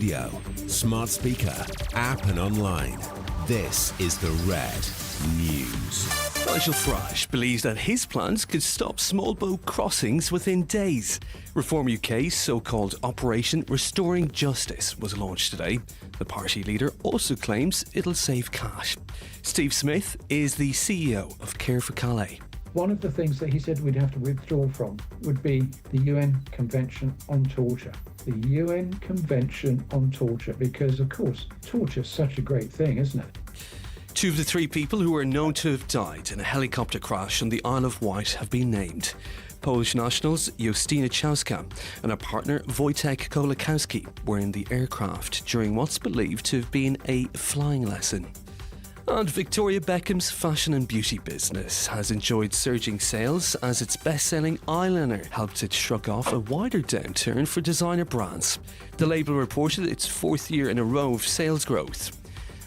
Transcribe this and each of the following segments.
Radio, smart speaker, app and online. This is the Red News. Nigel Farage believes that his plans could stop small boat crossings within days. Reform UK's so-called Operation Restoring Justice was launched today. The party leader also claims it'll save cash. Steve Smith is the CEO of Care for Calais. One of the things that he said we'd have to withdraw from would be the UN Convention on Torture. The UN Convention on Torture, because of course, torture is such a great thing, isn't it? Two of the three people who are known to have died in a helicopter crash on the Isle of Wight have been named. Polish nationals Justyna Chowska and her partner Wojtek Kolakowski were in the aircraft during what's believed to have been a flying lesson. And Victoria Beckham's fashion and beauty business has enjoyed surging sales as its best-selling eyeliner helped it shrug off a wider downturn for designer brands. The label reported its fourth year in a row of sales growth.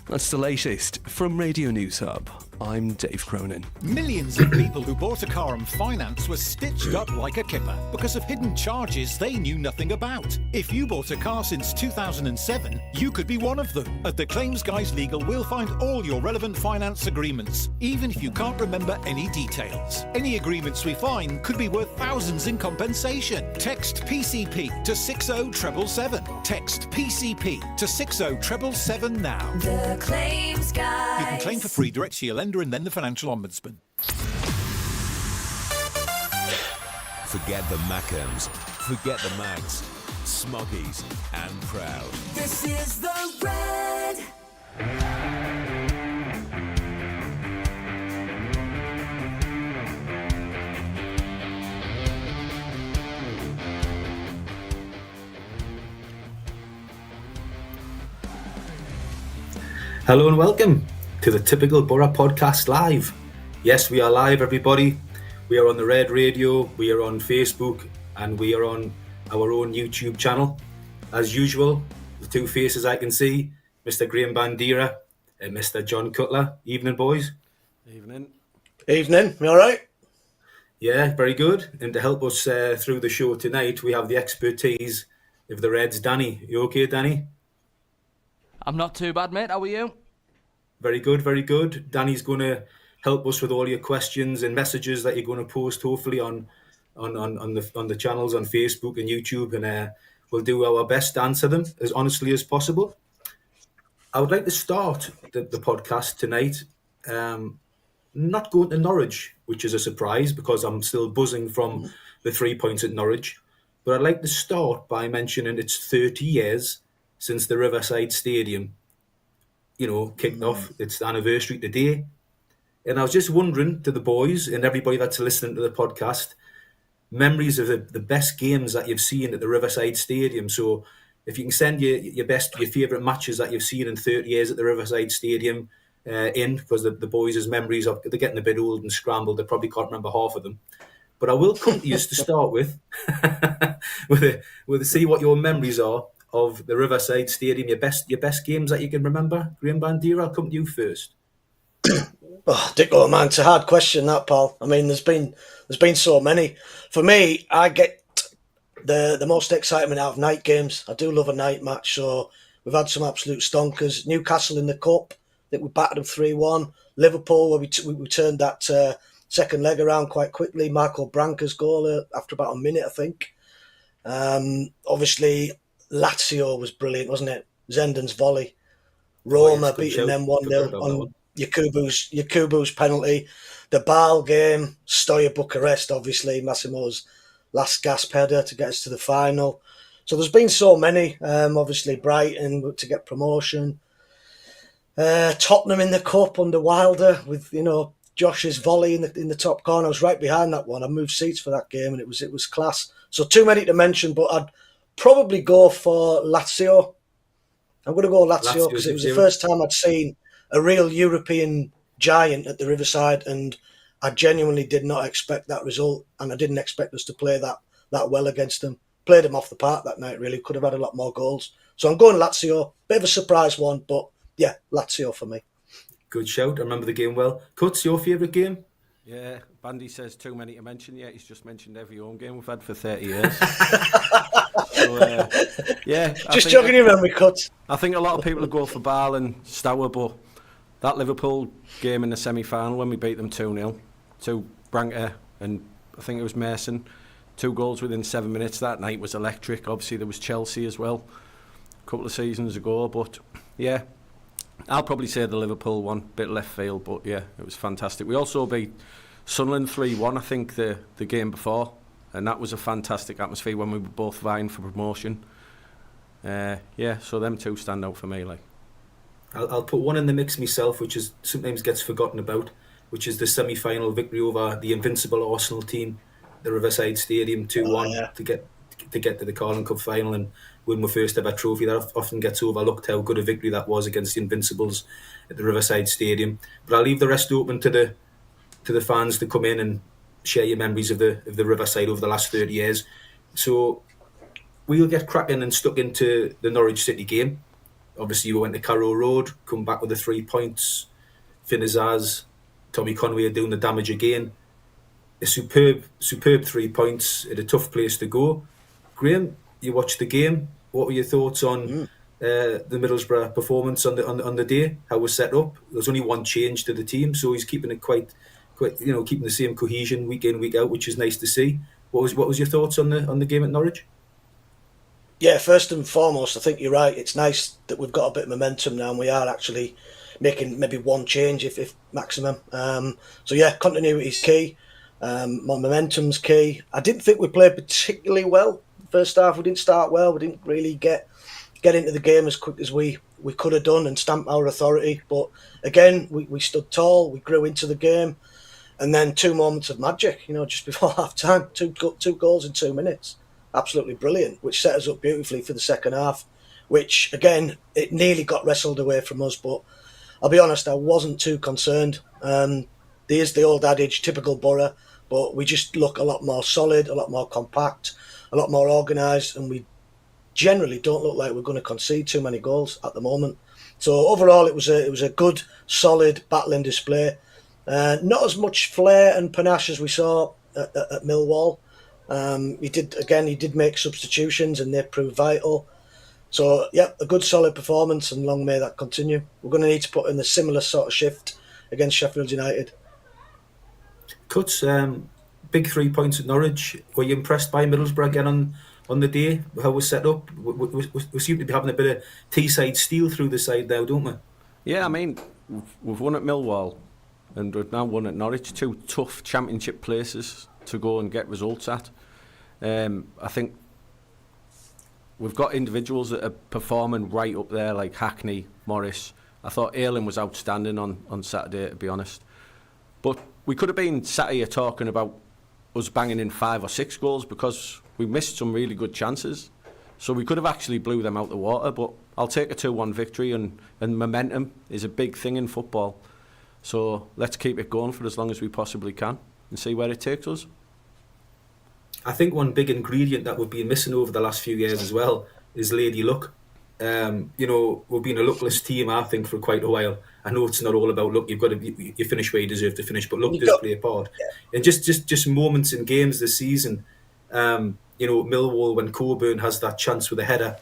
That's the latest from Radio News Hub. I'm Dave Cronin. Millions of people who bought a car on finance were stitched up like a kipper because of hidden charges they knew nothing about. If you bought a car since 2007, you could be one of them. At the Claims Guys Legal, we'll find all your relevant finance agreements, even if you can't remember any details. Any agreements we find could be worth thousands in compensation. Text PCP to 60777. Text PCP to 60777 now. The Claims Guys. You can claim for free direct to your lender and then the Financial Ombudsman. Forget the Mackhams, forget the Mags, Smoggies and Proud. This is the Red. Hello and welcome to the Typical Boro Podcast Live. Yes, we are live, everybody. We are on the Red Radio, we are on Facebook, and we are on our own YouTube channel. As usual, the two faces I can see, Mr. Graham Bandera and Mr. John Cutler. Evening, boys. Evening. Evening, you alright? Yeah, very good. And to help us through the show tonight, we have the expertise of the Reds. Danny, you okay, Danny? I'm not too bad, mate. How are you? Very good, very good. Danny's going to help us with all your questions and messages that you're going to post, hopefully on the channels on Facebook and YouTube, and we'll do our best to answer them as honestly as possible. I would like to start the podcast tonight, not going to Norwich, which is a surprise because I'm still buzzing from the 3 points at Norwich, but I'd like to start by mentioning it's 30 years since the Riverside Stadium kicked off its anniversary today. And I was just wondering to the boys and everybody that's listening to the podcast, memories of the best games that you've seen at the Riverside Stadium. So if you can send your favourite matches that you've seen in 30 years at the Riverside Stadium because the boys' memories they're getting a bit old and scrambled. They probably can't remember half of them. But I will come to you to start with, with see what your memories are of the Riverside Stadium, your best games that you can remember. Graham Bandera, I'll come to you first. Dicko, man, it's a hard question, that, pal. I mean, there's been so many. For me, I get the most excitement out of night games. I do love a night match, so we've had some absolute stonkers. Newcastle in the Cup, I think we battered them 3-1. Liverpool, where we turned that second leg around quite quickly. Marco Branca's goal after about a minute, I think. Obviously, Lazio was brilliant, wasn't it? Zenden's volley. Roma beating them 1-0 on Yakubu's penalty. The Bâle game, Stoya Bucharest, obviously, Massimo's last gasp header to get us to the final. So there's been so many. Obviously, Brighton to get promotion. Tottenham in the Cup under Wilder with, Josh's volley in the top corner. I was right behind that one. I moved seats for that game and it was class. So too many to mention, but I'd probably go for Lazio. I'm going to go Lazio because it was the first time I'd seen a real European giant at the Riverside, and I genuinely did not expect that result, and I didn't expect us to play that well against them. Played them off the park that night, really. Could have had a lot more goals. So I'm going Lazio. Bit of a surprise one, but yeah, Lazio for me. Good shout. I remember the game well. Cuts, your favourite game? Yeah, Bandy says too many to mention. Yeah, he's just mentioned every home game we've had for 30 years. So, yeah. Just jogging your memory cuts. I think a lot of people go for Bale and Stour, but that Liverpool game in the semi-final when we beat them 2-0 to Branca and I think it was Mason, 2 goals within 7 minutes that night was electric. Obviously there was Chelsea as well a couple of seasons ago, but yeah, I'll probably say the Liverpool one, bit left field, but yeah, it was fantastic. We also beat Sunderland 3-1 I think the game before, and that was a fantastic atmosphere when we were both vying for promotion. Yeah, so them two stand out for me. Like, I'll put one in the mix myself, which is sometimes gets forgotten about, which is the semi-final victory over the invincible Arsenal team, the Riverside Stadium 2-1 to get to the Carling Cup final and win my first ever trophy. That often gets overlooked how good a victory that was against the Invincibles at the Riverside Stadium. But I'll leave the rest open to the fans to come in and share your memories of the Riverside over the last 30 years. So we'll get cracking and stuck into the Norwich City game. Obviously, we went to Carrow Road, come back with the 3 points. Finn Azaz, Tommy Conway are doing the damage again. A superb 3 points at a tough place to go. Graham, you watched the game. What were your thoughts on the Middlesbrough performance on the day? How it was set up? There's only one change to the team, so he's keeping it quite keeping the same cohesion week in, week out, which is nice to see. What was your thoughts on the game at Norwich? Yeah, first and foremost, I think you're right. It's nice that we've got a bit of momentum now and we are actually making maybe one change if maximum. So yeah, continuity is key. Momentum's key. I didn't think we played particularly well. First half, we didn't start well. We didn't really get into the game as quick as we could have done and stamp our authority. But again, we stood tall. We grew into the game. And then 2 moments of magic, just before half time. Two goals in 2 minutes. Absolutely brilliant, which set us up beautifully for the second half, which, again, it nearly got wrestled away from us. But I'll be honest, I wasn't too concerned. There's the old adage, typical Boro, but we just look a lot more solid, a lot more compact, a lot more organised, and we generally don't look like we're going to concede too many goals at the moment. So overall, it was a good, solid, battling display. Not as much flair and panache as we saw at Millwall. He did make substitutions and they proved vital. So, yeah, a good solid performance and long may that continue. We're going to need to put in a similar sort of shift against Sheffield United. Cuts, big 3 points at Norwich. Were you impressed by Middlesbrough again on the day? How it was set up? We seem to be having a bit of Teesside steel through the side now, don't we? Yeah, I mean, we've won at Millwall and we've now won at Norwich, 2 tough championship places to go and get results at. I think we've got individuals that are performing right up there, like Hackney, Morris. I thought Ayling was outstanding on Saturday, to be honest. But we could have been sat here talking about us banging in 5 or 6 goals because we missed some really good chances. So we could have actually blew them out the water, but I'll take a 2-1 victory, and momentum is a big thing in football. So let's keep it going for as long as we possibly can and see where it takes us. I think one big ingredient that we've been missing over the last few years as well is Lady Luck. We've been a luckless team, I think, for quite a while. I know it's not all about luck. You finish where you deserve to finish, but luck does play a part. Yeah. And just moments in games this season. Millwall, when Coburn has that chance with a header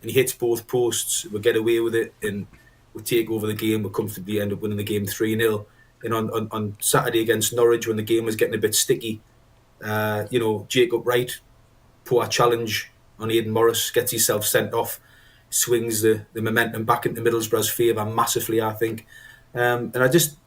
and he hits both posts, we get away with it and we take over the game. We comfortably end up winning the game 3-0. And on Saturday against Norwich, when the game was getting a bit sticky, Jacob Wright, poor challenge on Aidan Morris, gets himself sent off, swings the momentum back into Middlesbrough's favour massively, I think. And I just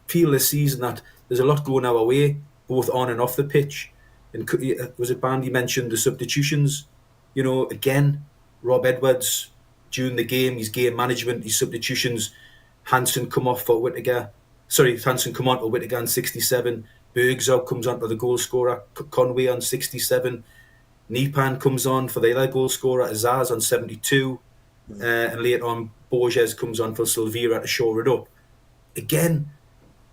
feel this season that there's a lot going our way, both on and off the pitch. And was it Bandy mentioned the substitutions? Again, Rob Edwards, during the game, his game management, his substitutions, Hansen come on for Whittaker on 67, Bergzau comes on for the goal scorer, Conway on 67, Nipan comes on for the other goal scorer, Azaz on 72, and later on Borges comes on for Silvera to shore it up. Again,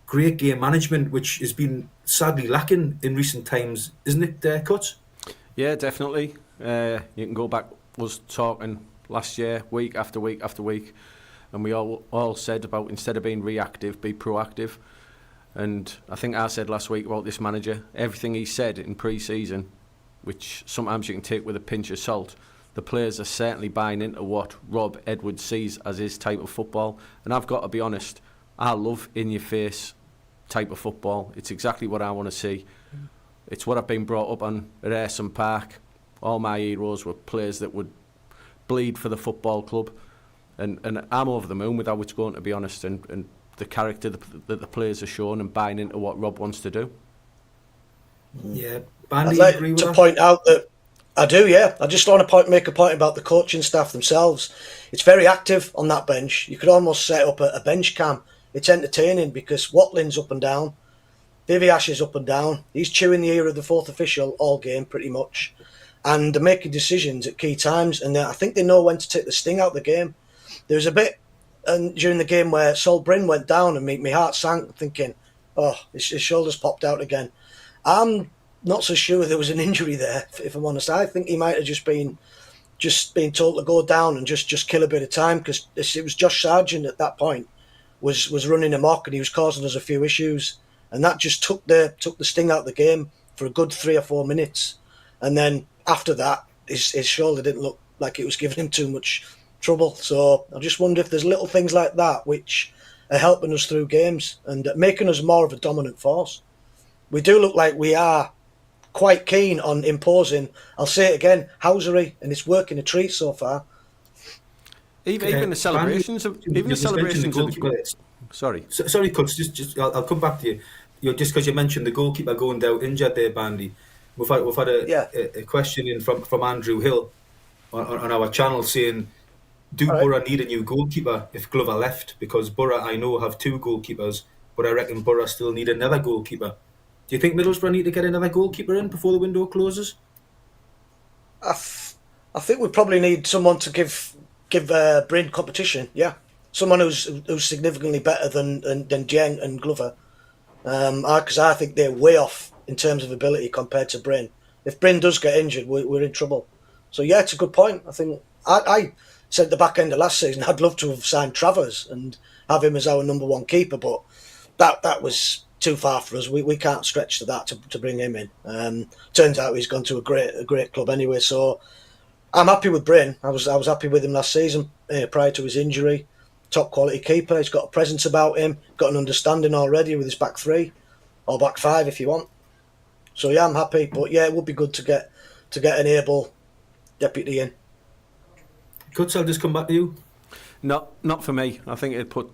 great game management, which has been sadly lacking in recent times, isn't it, Cuts? Yeah, definitely. You can go back, was talking last year, week after week after week, and we all said about, instead of being reactive, be proactive. And I think I said last week about this manager, everything he said in pre-season, which sometimes you can take with a pinch of salt, the players are certainly buying into what Rob Edwards sees as his type of football. And I've got to be honest, I love in-your-face type of football. It's exactly what I want to see. It's what I've been brought up on at Ayresome Park. All my heroes were players that would bleed for the football club. And I'm over the moon with how it's going, to be honest, and the character that the players are showing and buying into what Rob wants to do. Yeah, I'd like to point out that I do, yeah. I just want to make a point about the coaching staff themselves. It's very active on that bench. You could almost set up a bench cam. It's entertaining because Watling's up and down, Viviash is up and down. He's chewing the ear of the fourth official all game, pretty much. And they're making decisions at key times, and I think they know when to take the sting out of the game. There was a bit during the game where Sol Bryn went down and my heart sank, thinking, oh, his shoulders popped out again. I'm not so sure there was an injury there, if I'm honest. I think he might have just been told to go down and just kill a bit of time, because it was Josh Sargent at that point was running amok and he was causing us a few issues, and that just took the sting out of the game for a good 3 or 4 minutes. And then after that, his shoulder didn't look like it was giving him too much trouble. So I just wonder if there's little things like that which are helping us through games and making us more of a dominant force. We do look like we are quite keen on imposing, I'll say it again, housery, and it's working a treat so far. Even the celebrations of the goal. Sorry, Cuts. I'll come back to you. Just because you mentioned the goalkeeper going down injured there, Bandy. We've had a question in from Andrew Hill on our channel saying, do Boro need a new goalkeeper if Glover left? Because Boro, I know, have 2 goalkeepers, but I reckon Boro still need another goalkeeper. Do you think Middlesbrough need to get another goalkeeper in before the window closes? I think we probably need someone to give Bryn competition. Yeah, someone who's significantly better than Dieng and Glover. Because I think they're way off in terms of ability compared to Bryn. If Bryn does get injured, we're in trouble. So yeah, it's a good point. I think I said at the back end of last season I'd love to have signed Travers and have him as our number 1 keeper, but that was too far for us. We can't stretch to that to bring him in. Turns out he's gone to a great club anyway. So I'm happy with Bryn. I was happy with him last season prior to his injury. Top quality keeper. He's got a presence about him. Got an understanding already with his back 3 or back 5 if you want. So yeah, I'm happy. But yeah, it would be good to get an able deputy in. Cuts, I'll just come back to you. Not for me. I think it'd put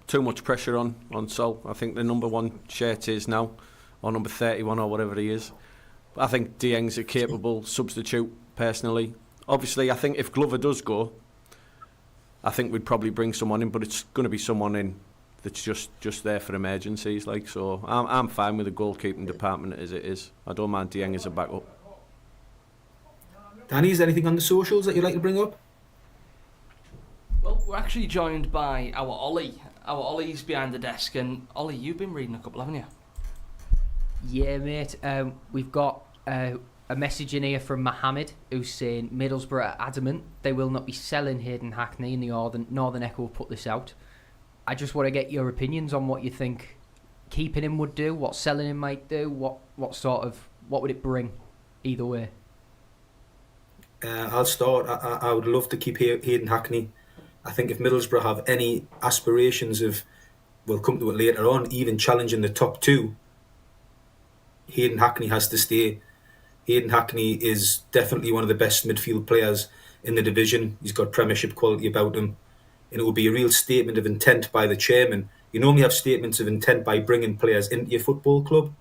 too much pressure on Sol. I think the number 1 shirt is now, or number 31 or whatever he is. I think Dieng's a capable substitute, personally. Obviously, I think if Glover does go, I think we'd probably bring someone in, but it's going to be someone in that's just there for emergencies. So I'm fine with the goalkeeping department as it is. I don't mind Dieng as a backup. Danny, is there anything on the socials that you'd like to bring up? Well, we're actually joined by our Ollie. Our Ollie's behind the desk, and Ollie, you've been reading a couple, haven't you? Yeah, mate. We've got a message in here from Mohammed who's saying Middlesbrough are adamant they will not be selling Hayden Hackney, and the Northern Echo put this out. I just want to get your opinions on what you think keeping him would do, what selling him might do, what would it bring either way. I'll start. I would love to keep Hayden Hackney. I think if Middlesbrough have any aspirations of, we'll come to it later on, even challenging the top 2, Hayden Hackney has to stay. Hayden Hackney is definitely one of the best midfield players in the division. He's got Premiership quality about him. And it will be a real statement of intent by the chairman. You normally have statements of intent by bringing players into your football club.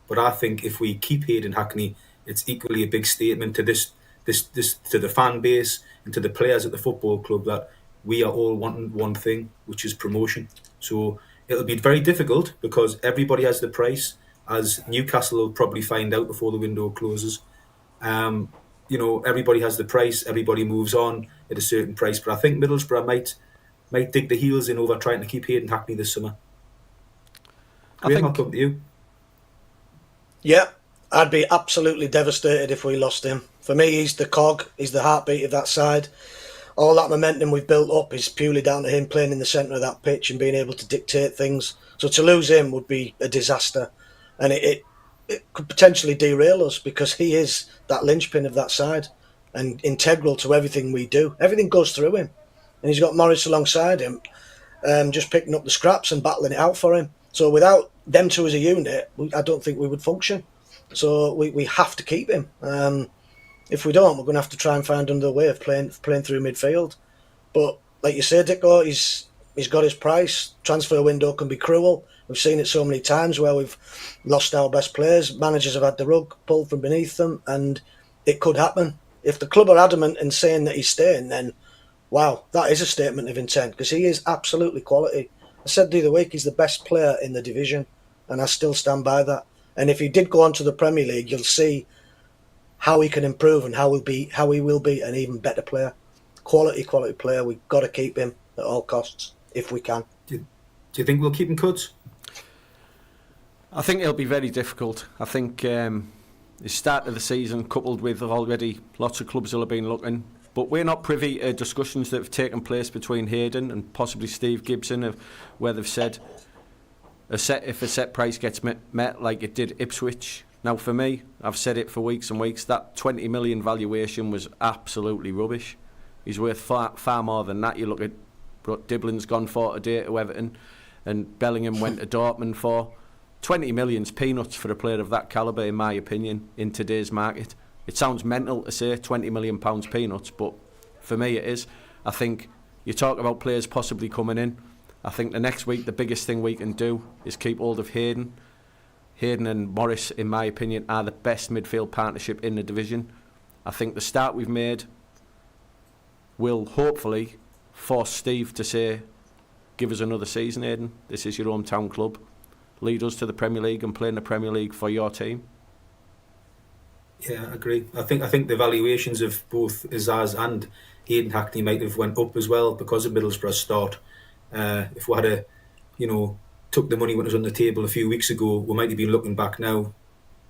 But I think if we keep Hayden Hackney, it's equally a big statement to this to the fan base and to the players at the football club that we are all wanting one thing, which is promotion. So it'll be very difficult because everybody has the price, as Newcastle will probably find out before the window closes. Everybody has the price, everybody moves on at a certain price. But I think Middlesbrough might dig the heels in over trying to keep Hayden Hackney this summer. Graham, I'll come to you. Yeah, I'd be absolutely devastated if we lost him. For me, he's the cog, he's the heartbeat of that side. All that momentum we've built up is purely down to him playing in the centre of that pitch and being able to dictate things. So to lose him would be a disaster. And it could potentially derail us because he is that linchpin of that side and integral to everything we do. Everything goes through him. And he's got Morris alongside him, just picking up the scraps and battling it out for him. So without them two as a unit, I don't think we would function. So we have to keep him. If we don't, we're going to have to try and find another way of playing through midfield. But like you say, Dicko, he's got his price. Transfer window can be cruel. We've seen it so many times where we've lost our best players. Managers have had the rug pulled from beneath them, and it could happen. If the club are adamant in saying that he's staying, then wow, that is a statement of intent because he is absolutely quality. I said the other week he's the best player in the division, and I still stand by that. And if he did go on to the Premier League, you'll see how he can improve and how he will be an even better player. Quality player. We've got to keep him at all costs if we can. Do you think we'll keep him, Cuds? I think it'll be very difficult. I think the start of the season, coupled with already lots of clubs will have been looking, but we're not privy to discussions that have taken place between Hayden and possibly Steve Gibson of where they've said if a set price gets met like it did Ipswich. Now for me, I've said it for weeks and weeks, that 20 million valuation was absolutely rubbish. He's worth far more than that. You look at what Diblin's gone for today to Everton and Bellingham went to Dortmund for. 20 million's peanuts for a player of that calibre, in my opinion, in today's market. It sounds mental to say £20 million peanuts, but for me it is. I think you talk about players possibly coming in. I think the next week the biggest thing we can do is keep hold of Hayden. Hayden and Morris, in my opinion, are the best midfield partnership in the division. I think the start we've made will hopefully force Steve to say, give us another season, Hayden. This is your hometown club. Lead us to the Premier League and play in the Premier League for your team. Yeah, I agree. I think the valuations of both Azaz and Hayden Hackney might have went up as well because of Middlesbrough's start. If we had took the money when it was on the table a few weeks ago, we might have been looking back now,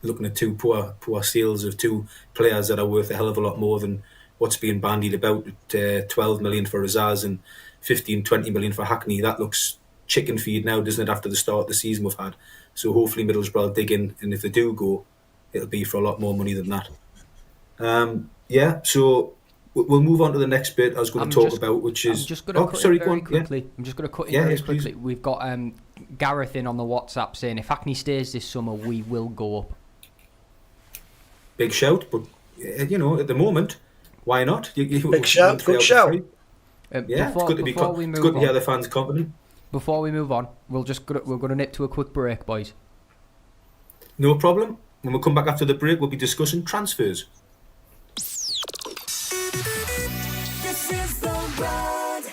looking at two poor sales of two players that are worth a hell of a lot more than what's being bandied about at 12 million for Azaz and 15-20 million for Hackney. That looks chicken feed now, doesn't it, after the start of the season we've had? So hopefully Middlesbrough will dig in, and if they do go, it'll be for a lot more money than that. So we'll move on to the next bit I was going to talk about, which is... I'm just going to cut in very quickly. I'm just going to cut in very quickly. Please. We've got Gareth in on the WhatsApp saying, if Hackney stays this summer, we will go up. Big shout, but, at the moment, why not? Big shout, good shout. It's good to hear the fans confident. Before we move on, we're going to nip to a quick break, boys. No problem. When we come back after the break, we'll be discussing transfers. This is the Red.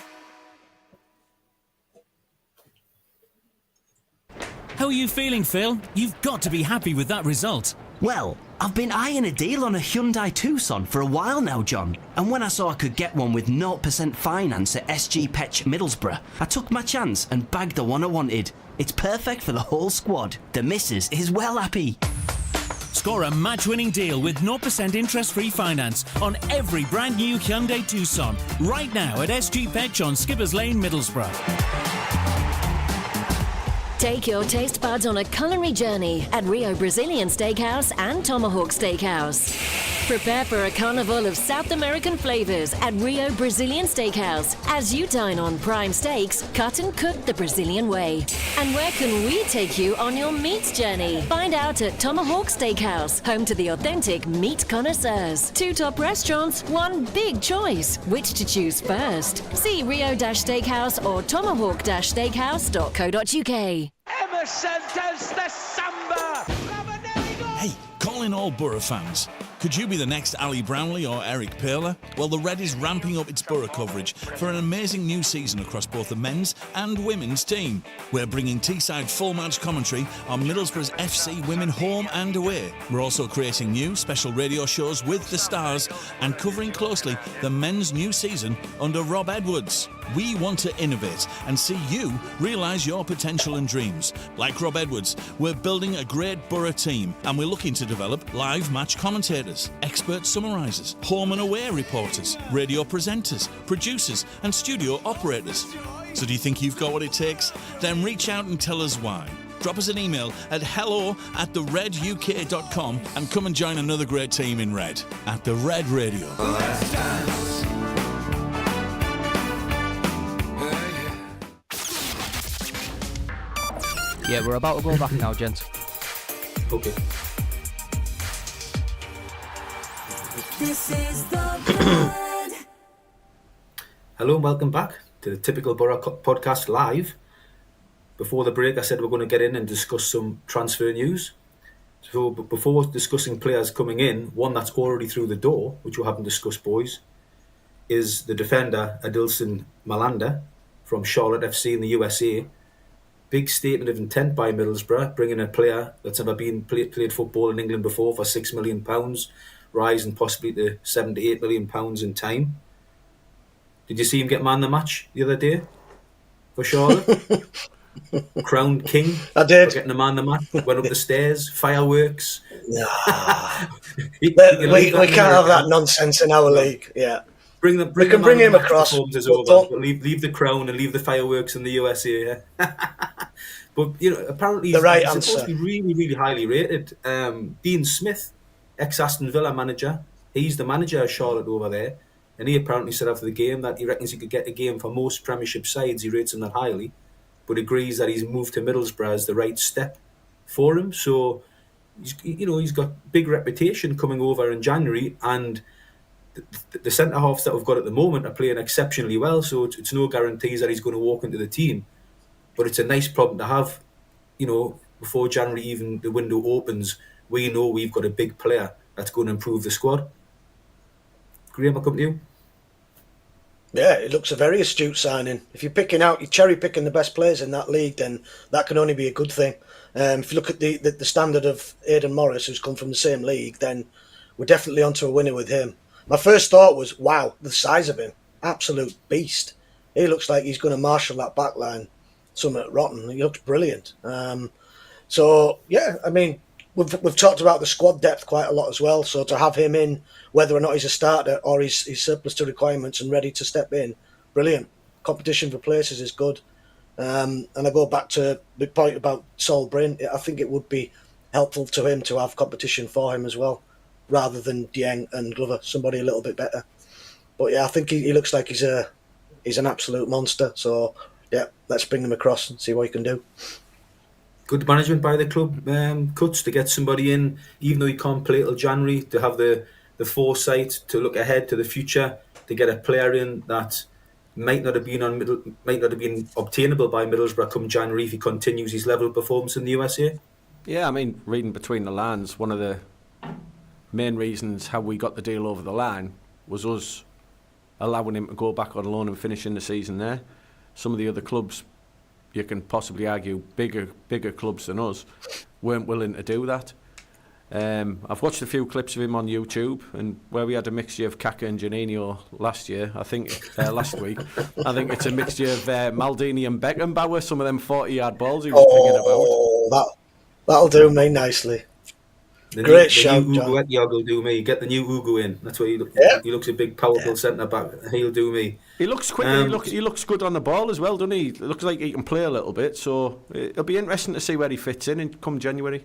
How are you feeling, Phil? You've got to be happy with that result. Well, I've been eyeing a deal on a Hyundai Tucson for a while now, John. And when I saw I could get one with 0% finance at SG Petch Middlesbrough, I took my chance and bagged the one I wanted. It's perfect for the whole squad. The missus is well happy. Score a match-winning deal with 0% interest-free finance on every brand new Hyundai Tucson right now at SG Petch on Skippers Lane, Middlesbrough. Take your taste buds on a culinary journey at Rio Brazilian Steakhouse and Tomahawk Steakhouse. Prepare for a carnival of South American flavors at Rio Brazilian Steakhouse as you dine on prime steaks cut and cooked the Brazilian way. And where can we take you on your meats journey? Find out at Tomahawk Steakhouse, home to the authentic meat connoisseurs. 2 top restaurants, 1 big choice. Which to choose first? See Rio-Steakhouse or tomahawk-steakhouse.co.uk. Emerson does the samba! Hey, calling all Boro fans. Could you be the next Ali Brownlee or Eric Perler? Well, the Red is ramping up its Boro coverage for an amazing new season across both the men's and women's team. We're bringing Teesside full match commentary on Middlesbrough's FC women home and away. We're also creating new special radio shows with the stars and covering closely the men's new season under Rob Edwards. We want to innovate and see you realise your potential and dreams. Like Rob Edwards, we're building a great Boro team and we're looking to develop live match commentators, expert summarisers, home and away reporters, radio presenters, producers and studio operators. So do you think you've got what it takes? Then reach out and tell us why. drop us an email at hello@thereduk.com and come and join another great team in red at the Red Radio. Yeah, we're about to go back now, gents. Okay. This is the Red. Hello and welcome back to the Typical Boro podcast live. Before the break, I said we're going to get in and discuss some transfer news. So before discussing players coming in, one that's already through the door, which we haven't discussed, boys, is the defender Adilson Malanda from Charlotte FC in the USA. Big statement of intent by Middlesbrough, bringing a player that's never been played football in England before for £6 million, rising possibly to £7 to £8 million in time. Did you see him get man the match the other day for Charlotte? Crowned king. I did. For getting a man the match. Went up the stairs, fireworks. Nah. we can't have that nonsense in our league. Yeah. We can bring him across. But leave the crown and leave the fireworks in the USA. Yeah? But apparently he's supposed to be really, really highly rated. Dean Smith, ex-Aston Villa manager, he's the manager of Charlotte over there, and he apparently said after the game that he reckons he could get a game for most Premiership sides. He rates him that highly, but agrees that he's moved to Middlesbrough as the right step for him. So he's got big reputation coming over in January, and the centre halves that we've got at the moment are playing exceptionally well. So it's no guarantees that he's going to walk into the team, but it's a nice problem to have. Before January even the window opens, we know we've got a big player that's going to improve the squad. Graham, I'll come to you. Yeah, it looks a very astute signing. If you're cherry picking the best players in that league, then that can only be a good thing. If you look at the standard of Aidan Morris, who's come from the same league, then we're definitely onto a winner with him. My first thought was, wow, the size of him, absolute beast. He looks like he's going to marshal that back line. Something rotten. He looks brilliant. So yeah, I mean, we've talked about the squad depth quite a lot as well. So to have him in, whether or not he's a starter or he's surplus to requirements and ready to step in, brilliant. Competition for places is good. And I go back to the point about Sol Bryn. I think it would be helpful to him to have competition for him as well, rather than Dieng and Glover, somebody a little bit better. But yeah, I think he looks like he's an absolute monster. So yeah, let's bring him across and see what he can do. Good management by the club, Cuts, to get somebody in, even though he can't play till January, to have the foresight to look ahead to the future, to get a player in that might not have been obtainable by Middlesbrough come January if he continues his level of performance in the USA. Yeah, I mean, reading between the lines, one of the main reasons how we got the deal over the line was us allowing him to go back on loan and finishing the season there. Some of the other clubs, you can possibly argue bigger clubs than us, weren't willing to do that. I've watched a few clips of him on YouTube, and where we had a mixture of Kaka and Janino last week, I think it's a mixture of Maldini and Beckenbauer, some of them 40-yard balls he was bringing about. That'll do me nicely. Great shout, John. John. Will do me. Get the new Ugo in. That's what he looks. Yeah. He looks a big, powerful centre back. He'll do me. He looks quick. And he looks good on the ball as well, doesn't he? It looks like he can play a little bit. So it'll be interesting to see where he fits in come January.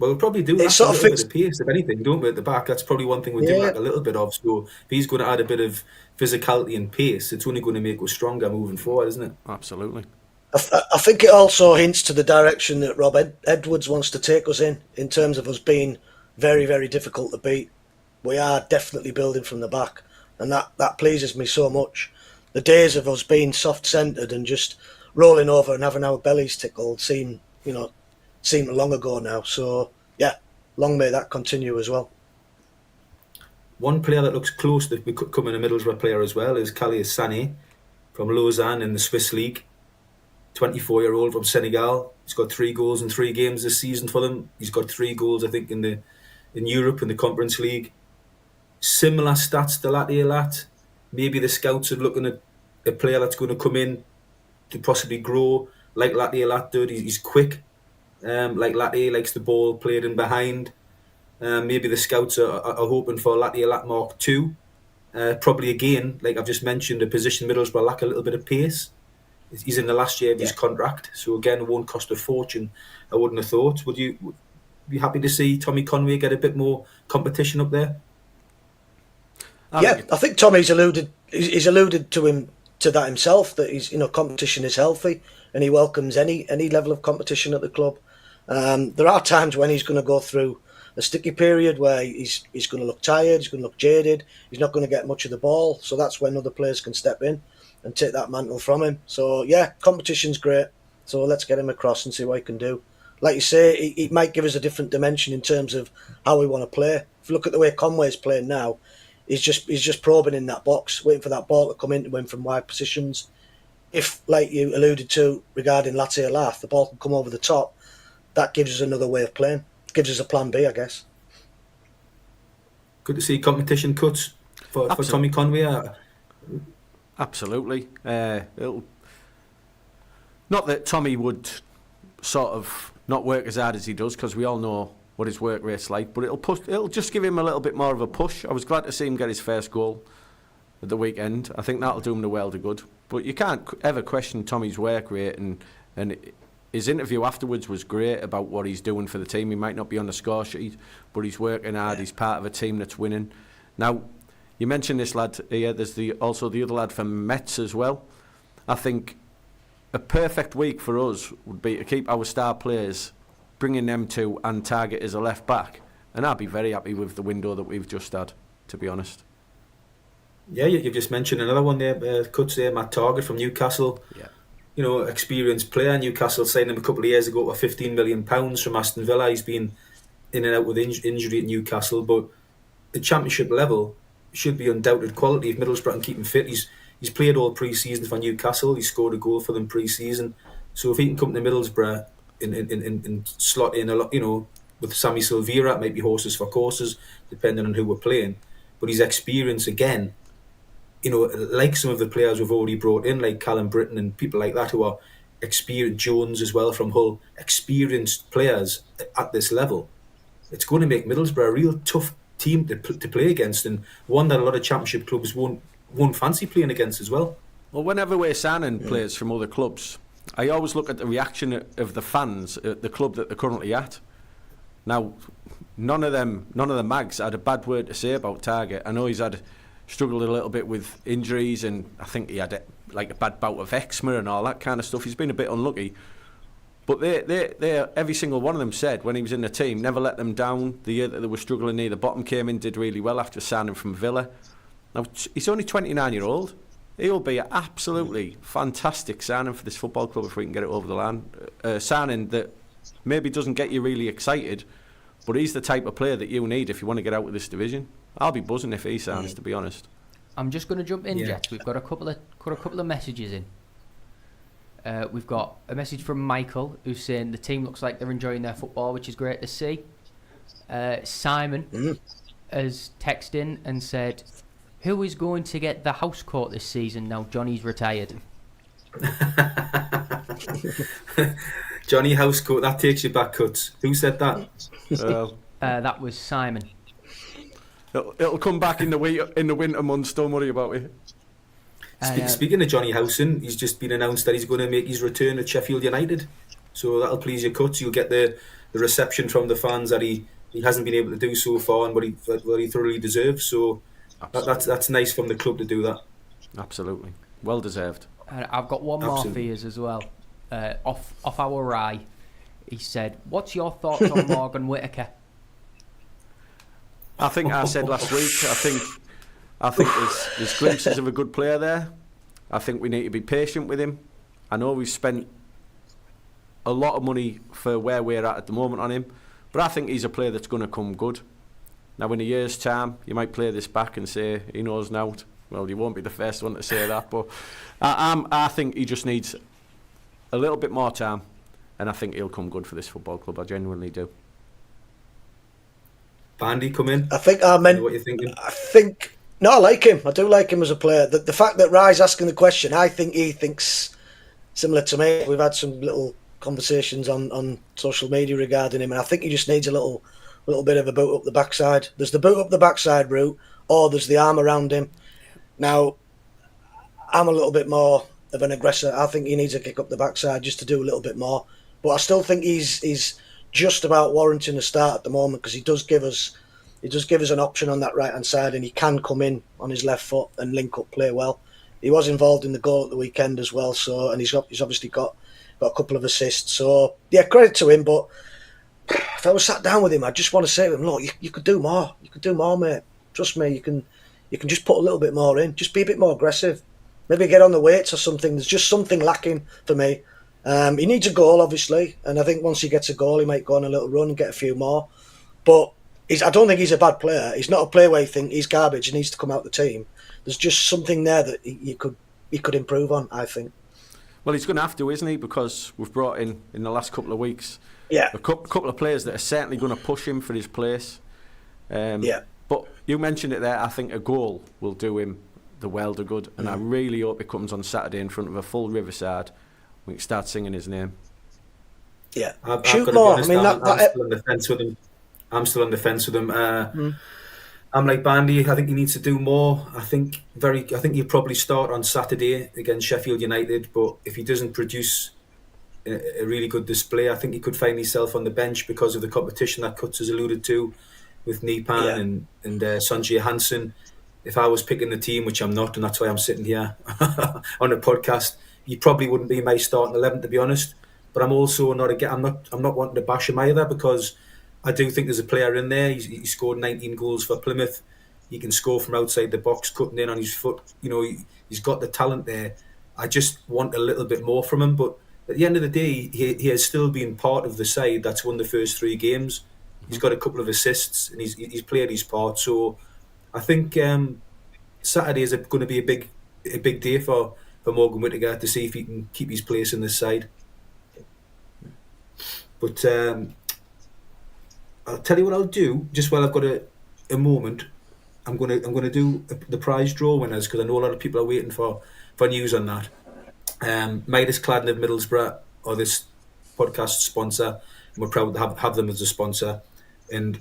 Well, we'll probably do that a little bit of pace, if anything, don't we, at the back? That's probably one thing we do like a little bit of. So if he's going to add a bit of physicality and pace, it's only going to make us stronger moving forward, isn't it? Absolutely. I think it also hints to the direction that Rob Edwards wants to take us in terms of us being very, very difficult to beat. We are definitely building from the back, and that pleases me so much. The days of us being soft-centred and just rolling over and having our bellies tickled seem long ago now. So yeah, long may that continue as well. One player that looks close to becoming a Middlesbrough player as well is Calais Sané from Lausanne in the Swiss League. 24-year-old from Senegal. He's got 3 goals in 3 games this season for them. He's got 3 goals, I think, in Europe in the Conference League. Similar stats to Latte Lat. Maybe the scouts are looking at a player that's going to come in to possibly grow like Latte Lat did. He's quick, like Latte likes the ball played in behind. Maybe the scouts are hoping for Latte Lat Mark 2. Probably again, like I've just mentioned, a position Middlesbrough lack a little bit of pace. He's in the last year of his contract, so again, it won't cost a fortune. I wouldn't have thought. Would you be happy to see Tommy Conway get a bit more competition up there? I think Tommy's alluded to that himself, that he's, competition is healthy and he welcomes any level of competition at the club. There are times when he's going to go through a sticky period where he's going to look tired, he's going to look jaded, he's not going to get much of the ball, so that's when other players can step in and take that mantle from him. So yeah, competition's great, so let's get him across and see what he can do. Like you say, it might give us a different dimension in terms of how we want to play. If you look at the way Conway's playing now, he's just probing in that box, waiting for that ball to come into him from wide positions. If, like you alluded to regarding Latte Lath, the ball can come over the top, that gives us another way of playing. It gives us a plan B, I guess. Good to see competition cuts for Tommy Conway. Absolutely. Not that Tommy would sort of not work as hard as he does, because we all know what his work rate's like, but it'll just give him a little bit more of a push. I was glad to see him get his first goal at the weekend. I think that'll do him the world of good. But you can't ever question Tommy's work rate, and his interview afterwards was great about what he's doing for the team. He might not be on the score sheet, but he's working hard. He's part of a team that's winning. Now, you mentioned this lad here. There's also the other lad from Metz as well. I think a perfect week for us would be to keep our star players, bringing them to and Target as a left back, and I'd be very happy with the window that we've just had, to be honest. Yeah, you've just mentioned another one there, cuts there, Matt Target from Newcastle. Yeah. Experienced player. Newcastle signed him a couple of years ago for £15 million from Aston Villa. He's been in and out with injury at Newcastle, but the Championship level should be undoubted quality. If Middlesbrough can keep him fit, he's played all pre-season for Newcastle. He scored a goal for them pre-season. So if he can come to Middlesbrough and slot in a lot, with Sammy Silvera, it might be horses for courses, depending on who we're playing. But his experience again, like some of the players we've already brought in, like Callum Britton and people like that who are experienced, Jones as well from Hull, experienced players at this level, it's going to make Middlesbrough a real tough team to play against, and one that a lot of Championship clubs won't fancy playing against as well. Well, whenever we're signing players from other clubs, I always look at the reaction of the fans at the club that they're currently at. Now, none of the mags had a bad word to say about Target. I know he's struggled a little bit with injuries, and I think he had a bad bout of eczema and all that kind of stuff. He's been a bit unlucky. But they every single one of them said when he was in the team, never let them down. The year that they were struggling near the bottom, came in, did really well after signing from Villa. Now, he's only 29-year-old. He'll be an absolutely fantastic signing for this football club if we can get it over the line. Signing that maybe doesn't get you really excited, but he's the type of player that you need if you want to get out of this division. I'll be buzzing if he signs, to be honest. I'm just going to jump in, Jet. We've got a couple of messages in. We've got a message from Michael who's saying the team looks like they're enjoying their football, which is great to see. Simon has texted in and said, who is going to get the house court this season now Johnny's retired? Johnny Housecoat, that takes you back, Cuts. Who said that? That was Simon. It'll come back in the winter months, don't worry about it. Speaking of Johnny Housen, he's just been announced that he's going to make his return at Sheffield United. So that'll please your Cuts. You'll get the reception from the fans that he hasn't been able to do so far, and what he thoroughly deserves. So that's nice from the club to do that. Absolutely. Well deserved. I've got one more for you as well. Off our Rye, he said, what's your thoughts on Morgan Whittaker? I think I said last week, I think there's glimpses of a good player there. I think we need to be patient with him. I know we've spent a lot of money for where we're at the moment on him, but I think he's a player that's going to come good. Now, in a year's time, you might play this back and say he knows now. Well, you won't be the first one to say that, but I think he just needs a little bit more time, and I think he'll come good for this football club. I genuinely do. Bandy, come in. I think I meant. What are you thinking? No, I like him. I do like him as a player. The fact that Rye's asking the question, I think he thinks similar to me. We've had some little conversations on social media regarding him, and I think he just needs a little bit of a boot up the backside. There's the boot up the backside route, or there's the arm around him. Now, I'm a little bit more of an aggressor. I think he needs a kick up the backside just to do a little bit more. But I still think he's just about warranting a start at the moment, because he does give us an option on that right hand side, and he can come in on his left foot and link up play well. He was involved in the goal at the weekend as well, and he's obviously got a couple of assists. So yeah, credit to him. But if I was sat down with him, I just want to say to him, look, you could do more. You could do more, mate. Trust me, you can just put a little bit more in. Just be a bit more aggressive. Maybe get on the weights or something. There's just something lacking for me. He needs a goal, obviously, and I think once he gets a goal, he might go on a little run and get a few more. But I don't think he's a bad player. He's not a player where you think he's garbage and needs to come out the team. There's just something there that he could improve on, I think. Well, he's going to have to, isn't he? Because we've brought in the last couple of weeks a couple of players that are certainly going to push him for his place. But you mentioned it there. I think a goal will do him the world of good, and I really hope it comes on Saturday in front of a full Riverside. We can start singing his name. Yeah, shoot more. I mean, I'm still on the fence with him. I'm like Bandy. I think he needs to do more. I think he'll probably start on Saturday against Sheffield United. But if he doesn't produce a really good display, I think he could find himself on the bench because of the competition that Cuts has alluded to with Nipan and Sanjay Hansen. If I was picking the team, which I'm not, and that's why I'm sitting here on a podcast, he probably wouldn't be my starting 11, to be honest. But I'm also not I'm not wanting to bash him either, because I do think there's a player in there. He scored 19 goals for Plymouth. He can score from outside the box, cutting in on his foot. You know, he's got the talent there. I just want a little bit more from him. But at the end of the day, he has still been part of the side that's won the first 3 games. He's got a couple of assists and he's played his part. So I think Saturday is going to be a big day for Morgan Whittaker to see if he can keep his place in this side. But I'll tell you what I'll do, just while I've got a moment. I'm gonna do the prize draw winners, because I know a lot of people are waiting for news on that. Midas Cladden of Middlesbrough are this podcast sponsor, and we're proud to have them as a sponsor. And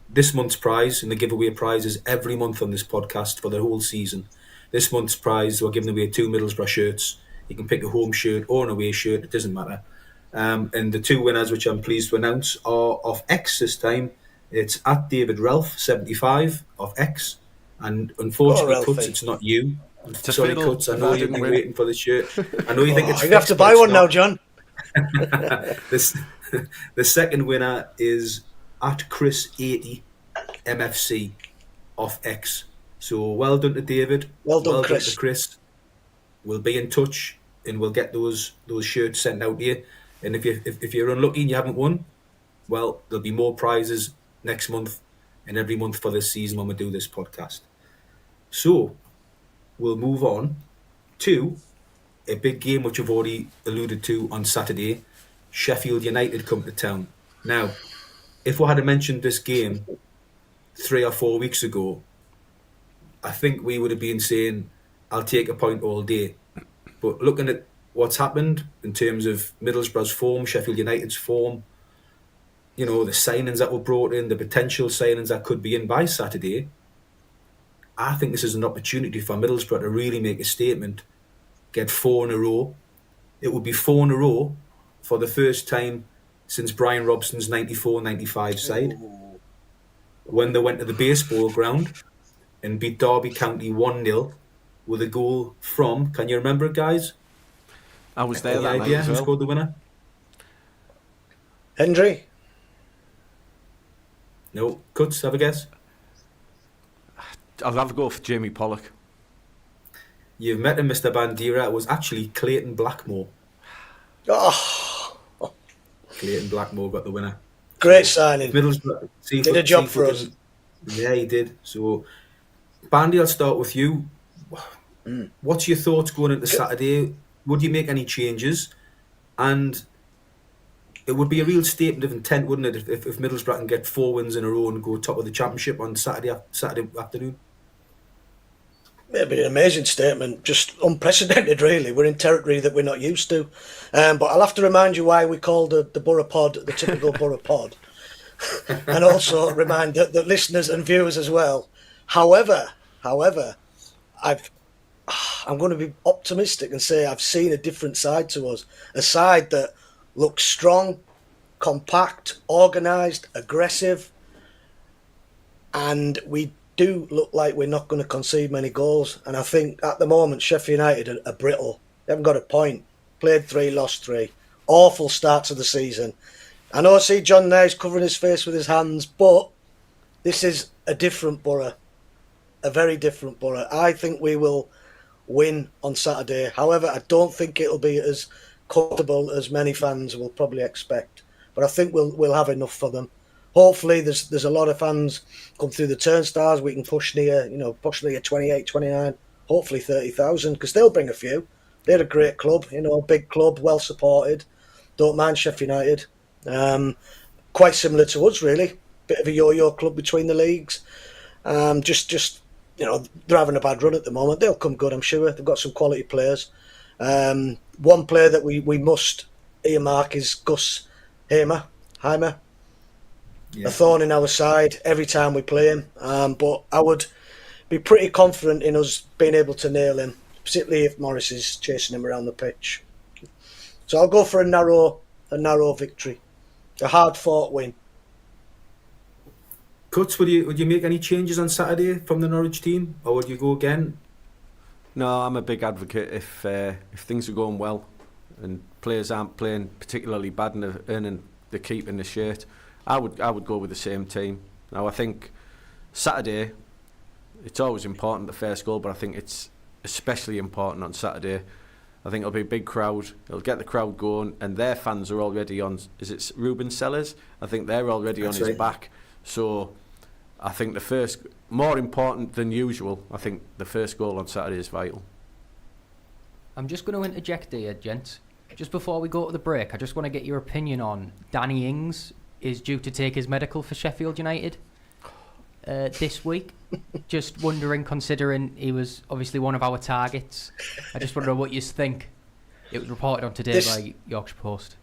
this month's prize, and the giveaway prize, is every month on this podcast for the whole season. This month's prize, we're giving away 2 Middlesbrough shirts. You can pick a home shirt or an away shirt, it doesn't matter. And the 2 winners, which I'm pleased to announce, are of X this time. It's at David Ralph 75 of X, and unfortunately, Cuts, it's not you. Sorry, Cuts. I know you've been waiting for the shirt. I know you think it's. You have to buy one now, John. The second winner is at Chris 80 MFC of X. So well done to David. Well done, Chris. Done to Chris. We'll be in touch, and we'll get those shirts sent out to you. And if you're unlucky and you haven't won, well, there'll be more prizes next month and every month for this season when we do this podcast. So we'll move on to a big game which I've already alluded to on Saturday. Sheffield United come to town. Now, if we had mentioned this game 3 or 4 weeks ago, I think we would have been saying, I'll take a point all day. But looking at what's happened in terms of Middlesbrough's form, Sheffield United's form, you know, the signings that were brought in, the potential signings that could be in by Saturday, I think this is an opportunity for Middlesbrough to really make a statement, get 4 in a row. It would be 4 in a row for the first time since Brian Robson's 94-95 side, when they went to the baseball ground and beat Derby County 1-0 with a goal from, can you remember it, guys? I was there that idea night as who well. Scored the winner? Hendry? No. Cuts, have a guess? I'll have a go for Jamie Pollock. You've met him, Mr. Bandera. It was actually Clayton Blackmore. Oh, Clayton Blackmore got the winner. Great signing. Middlesbrough did a job for us. Yeah, he did. So, Bandy, I'll start with you. What's your thoughts going into Saturday? Would you make any changes? And it would be a real statement of intent, wouldn't it, if Middlesbrough can get 4 wins in a row and go top of the championship on Saturday afternoon? It'd be an amazing statement, just unprecedented, really. We're in territory that we're not used to. But I'll have to remind you why we call the Boro pod the typical Boro pod. And also remind the listeners and viewers as well. However, I I'm going to be optimistic and say I've seen a different side to us. A side that looks strong, compact, organised, aggressive. And we do look like we're not going to concede many goals. And I think at the moment, Sheffield United are brittle. They haven't got a point. Played 3, lost 3. Awful start to the season. I know I see John Nice covering his face with his hands, but this is a different Boro. A very different Boro. I think we will win on Saturday. However, I don't think it'll be as comfortable as many fans will probably expect. But I think we'll have enough for them. Hopefully there's a lot of fans come through the turnstiles. We can push near 28, 29, hopefully 30,000, because they'll bring a few. They're a great club, a big club, well supported. Don't mind Sheffield United. Quite similar to us, really. Bit of a yo-yo club between the leagues. Just they're having a bad run at the moment. They'll come good, I'm sure. They've got some quality players. One player that we must earmark is Gus Heimer. A thorn in our side every time we play him. But I would be pretty confident in us being able to nail him, particularly if Morris is chasing him around the pitch. So I'll go for a narrow victory, a hard-fought win. Cuts, would you make any changes on Saturday from the Norwich team, or would you go again? No, I'm a big advocate if things are going well and players aren't playing particularly bad and are earning the keep in the shirt, I would go with the same team. Now I think Saturday, it's always important, the first goal, but I think it's especially important on Saturday. I think it'll be a big crowd. It'll get the crowd going, and their fans are already on. Is it Ruben Sellers? I think they're already on his back. So I think the first, more important than usual, I think the first goal on Saturday is vital. I'm just going to interject here, gents. Just before we go to the break, I just want to get your opinion on Danny Ings is due to take his medical for Sheffield United this week. Just wondering, considering he was obviously one of our targets, I just wonder what you think. It was reported on today by Yorkshire Post.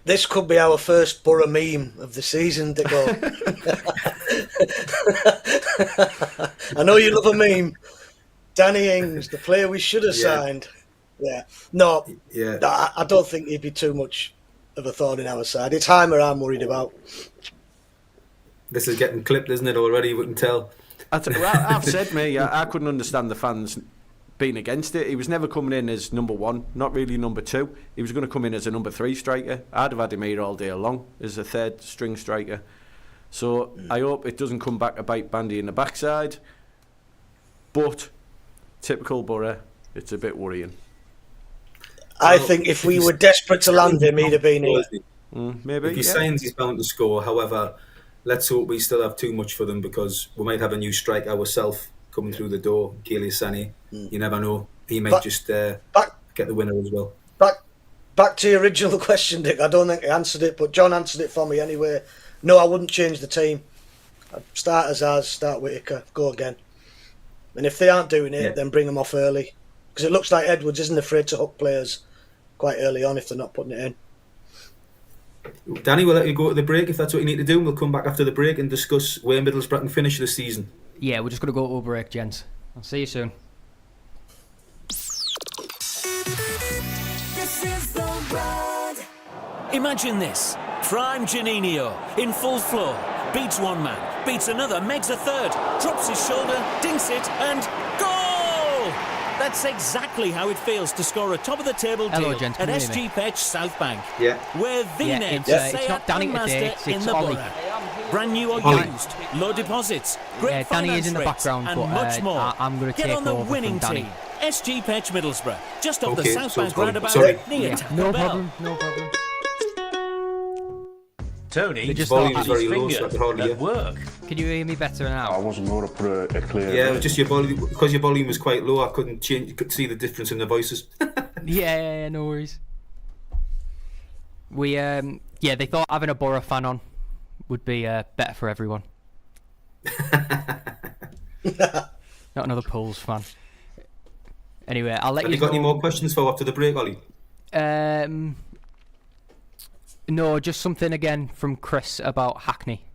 This could be our first Boro meme of the season, Dicko. I know you love a meme. Danny Ings, the player we should have signed. Yeah. No, I don't think he'd be too much of a thorn in our side. It's Heimer I'm worried about. This is getting clipped, isn't it, already? We can tell. I've said, mate, I couldn't understand the fans being against it. He was never coming in as number 1, not really number 2. He was going to come in as a number 3 striker. I'd have had him here all day long as a 3rd string striker. So I hope it doesn't come back to bite Bandy in the backside. But typical Boro, it's a bit worrying. I think if we were desperate to land him, he'd have been here. Maybe. If he signs, he's bound to score. However, let's hope we still have too much for them, because we might have a new striker ourselves coming through the door, Keely Sani. You never know. He might just get the winner as well. Back to your original question, Dick. I don't think I answered it, but John answered it for me anyway. No, I wouldn't change the team. I'd start as ours, start Whittaker, go again. And if they aren't doing it, then bring them off early. Because it looks like Edwards isn't afraid to hook players quite early on if they're not putting it in. Danny, we'll let you go to the break if that's what you need to do, and we'll come back after the break and discuss where Middlesbrough can finish this season. Yeah, we're just going to go to a break, gents. I'll see you soon. This is the Red. Imagine this. Prime Janino in full flow. Beats one man, beats another, makes a third, drops his shoulder, dinks it, and goal! That's exactly how it feels to score a top-of-the-table deal at SG Petch South Bank. Yeah. Where the Neds it's not Danny master today, in it's the Ollie. Borough. Brand new or used, low deposits, great Danny finance is in the rates, background, and but much more. I'm going to Get take on the over winning from Danny. team. SG Petch Middlesbrough, just off the South Bank roundabout near Taco No Bell. problem, no problem. Tony, just volume's very low, so I could hardly hear. work. Can you hear me better now? I wasn't going to put a clear... Yeah, it was just your volume, because your volume was quite low, I couldn't see the difference in the voices. Yeah, no worries. We, they thought having a Boro fan on would be better for everyone. Not another Pools fan. Anyway, I'll let Have you you got go. any more questions for after the break, Ollie? No, just something again from Chris about Hackney.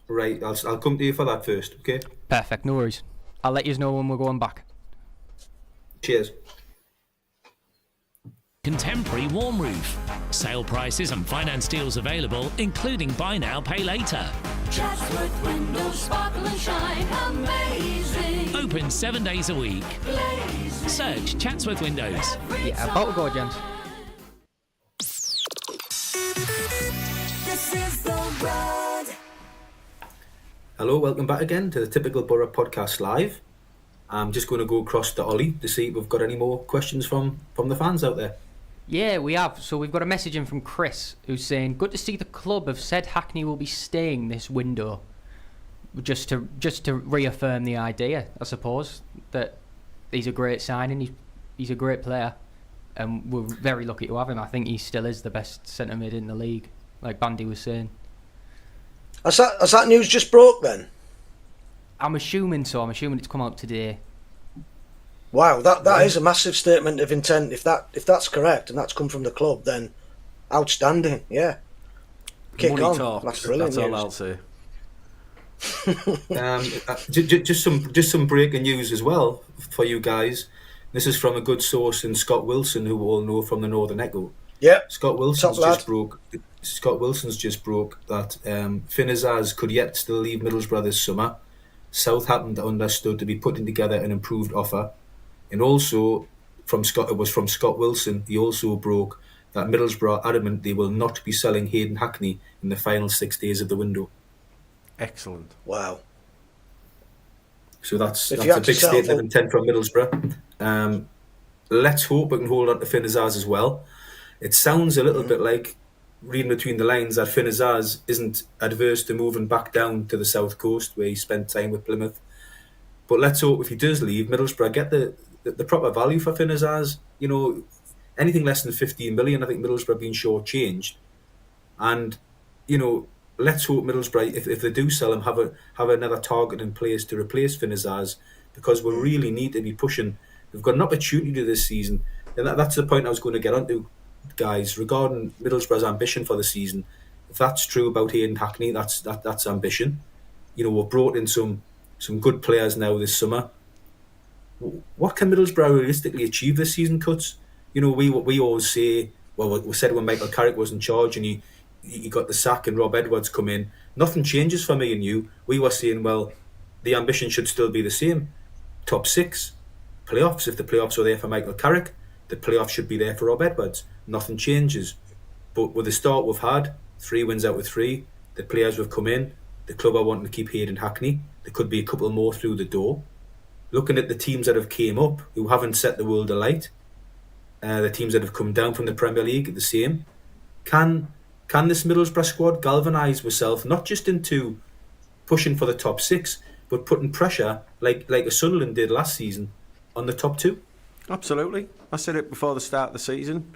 Right, I'll come to you for that first, okay? Perfect, no worries. I'll let you know when we're going back. Cheers. Contemporary warm roof. Sale prices and finance deals available, including buy now, pay later. Chatsworth windows sparkle and shine, amazing. Open 7 days a week. Blazing. Search Chatsworth Windows. Yeah, about to go, gents. This is the road. Hello, welcome back again to the Typical Boro podcast live. I'm just going to go across to Ollie to see if we've got any more questions from the fans out there. Yeah, we have. So we've got a message in from Chris who's saying, good to see the club have said Hackney will be staying this window. Just to reaffirm the idea, I suppose, that he's a great signing, he's a great player, and we're very lucky to have him. I think he still is the best centre mid in the league, like Bandy was saying. Has that news just broke then? I'm assuming so. I'm assuming it's come out today. Wow, that is a massive statement of intent. If that's correct and that's come from the club, then outstanding. Yeah, kick Money on. talks. That's brilliant. That's all news. I'll say. Just some breaking news as well for you guys. This is from a good source in Scott Wilson, who we all know from the Northern Echo. Yeah, Scott Wilson's just broke that Finn Azaz could yet still leave Middlesbrough this summer. Southampton understood to be putting together an improved offer. And also, it was from Scott Wilson, he also broke that Middlesbrough are adamant they will not be selling Hayden Hackney in the final 6 days of the window. Excellent. Wow. So that's a big statement of intent from Middlesbrough. Let's hope we can hold on to Finn Azaz as well. It sounds a little bit like, reading between the lines, that Finn Azaz isn't adverse to moving back down to the south coast where he spent time with Plymouth. But let's hope if he does leave, Middlesbrough get the proper value for Finn Azaz. You know, anything less than 15 million, I think Middlesbrough being short-changed. And, you know, let's hope Middlesbrough, if they do sell him, have another target in place to replace Finn Azaz, because we really need to be pushing. We've got an opportunity to this season. And that's the point I was going to get onto, guys, regarding Middlesbrough's ambition for the season. If that's true about Hayden Hackney, that's ambition. You know, we've brought in some good players now this summer. What can Middlesbrough realistically achieve this season, Cuts? You know, we always say, well, we said when Michael Carrick was in charge and he got the sack and Rob Edwards come in, nothing changes for me and you. We were saying, well, the ambition should still be the same. Top 6, playoffs. If the playoffs are there for Michael Carrick, the playoffs should be there for Rob Edwards. Nothing changes. But with the start we've had, 3 wins out of 3, the players have come in, the club are wanting to keep Hayden Hackney. There could be a couple more through the door. Looking at the teams that have came up, who haven't set the world alight, the teams that have come down from the Premier League, the same. Can this Middlesbrough squad galvanise herself not just into pushing for the top 6, but putting pressure like a Sunderland did last season on the top 2? Absolutely. I said it before the start of the season.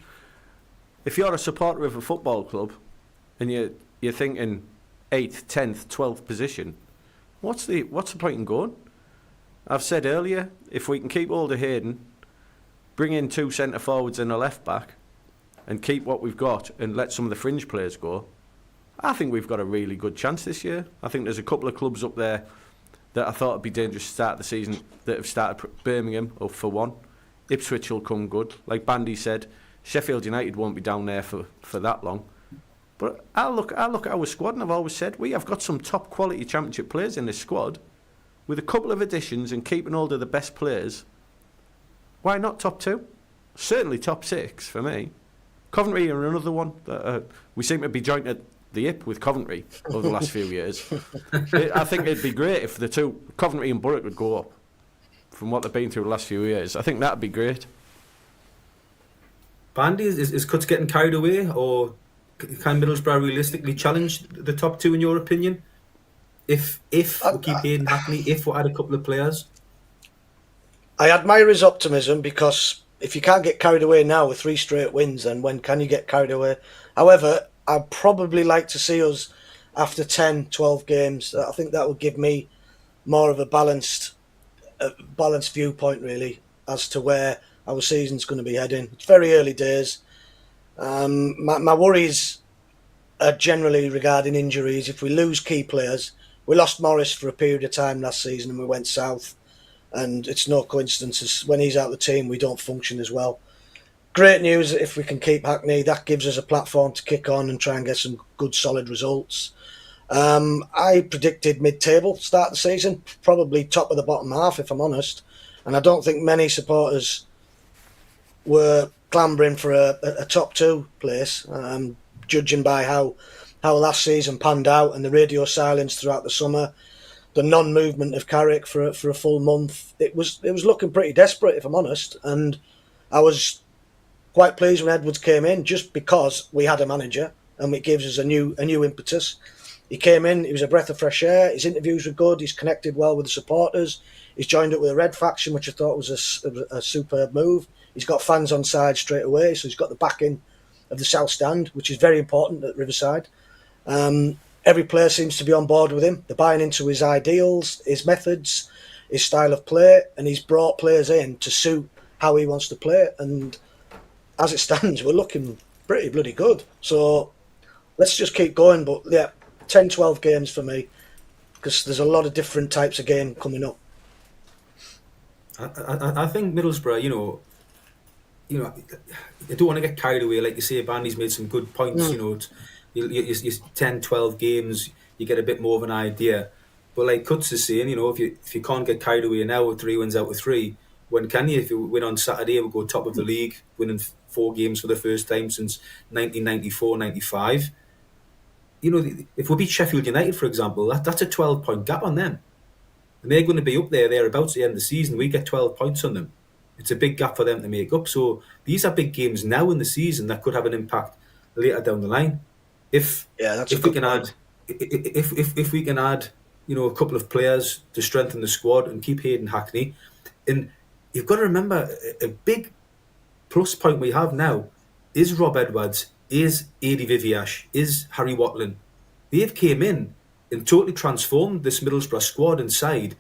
If you're a supporter of a football club and you're thinking 8th, 10th, 12th position, what's the point in going? I've said earlier, if we can keep hold of Hayden, bring in 2 centre forwards and a left back, and keep what we've got and let some of the fringe players go, I think we've got a really good chance this year. I think there's a couple of clubs up there that I thought would be dangerous to start the season that have started. Birmingham, up for one. Ipswich will come good. Like Bandy said, Sheffield United won't be down there for that long. But I look at our squad, and I've always said we have got some top quality Championship players in this squad. With a couple of additions and keeping hold of the best players, why not top 2? Certainly top 6 for me. Coventry are another one. That, we seem to be joined at the hip with Coventry over the last few years. I think it'd be great if the two, Coventry and Boro, would go up from what they've been through the last few years. I think that'd be great. Bandy, is Cuts getting carried away, or can Middlesbrough realistically challenge the top 2 in your opinion? If we keep Hayden Hackney, if we add a couple of players? I admire his optimism, because if you can't get carried away now with 3 straight wins, then when can you get carried away? However, I'd probably like to see us after 10, 12 games. I think that would give me more of a balanced viewpoint, really, as to where our season's going to be heading. It's very early days. My worries are generally regarding injuries. If we lose key players, we lost Morris for a period of time last season and we went south. and it's no coincidence when he's out of the team, we don't function as well. Great news if we can keep Hackney. That gives us a platform to kick on and try and get some good, solid results. I predicted mid-table start of the season, probably top of the bottom half, if I'm honest. And I don't think many supporters were clambering for a top 2 place, judging by how last season panned out and the radio silence throughout the summer, the non-movement of Carrick for a full month. It was looking pretty desperate, if I'm honest. And I was quite pleased when Edwards came in, just because we had a manager and it gives us a new impetus. He came in, he was a breath of fresh air. His interviews were good. He's connected well with the supporters. He's joined up with a Red faction, which I thought was a superb move. He's got fans on side straight away, so he's got the backing of the South Stand, which is very important at Riverside. Every player seems to be on board with him. They're buying into his ideals, his methods, his style of play, and he's brought players in to suit how he wants to play. And as it stands, we're looking pretty bloody good. So let's just keep going. But yeah, 10, 12 games for me, because there's a lot of different types of game coming up. I think Middlesbrough, you know, I don't want to get carried away. Like you say, Bandy's made some good points. You know, you 10, 12 games, you get a bit more of an idea. But like Cuts is saying, you know, if you can't get carried away now with 3 wins out of 3, when can you? If you win on Saturday, we'll go top of the league, winning 4 games for the first time since 1994-95. You know, if we beat Sheffield United, for example, that's a 12-point gap on them. And they're going to be up thereabouts at the end of the season. We get 12 points on them. It's a big gap for them to make up. So these are big games now in the season that could have an impact later down the line. If we can add, you know, a couple of players to strengthen the squad and keep Hayden Hackney, and you've got to remember a big plus point we have now is Rob Edwards, is Adi Viviash, is Harry Watling. They've came in and totally transformed this Middlesbrough squad inside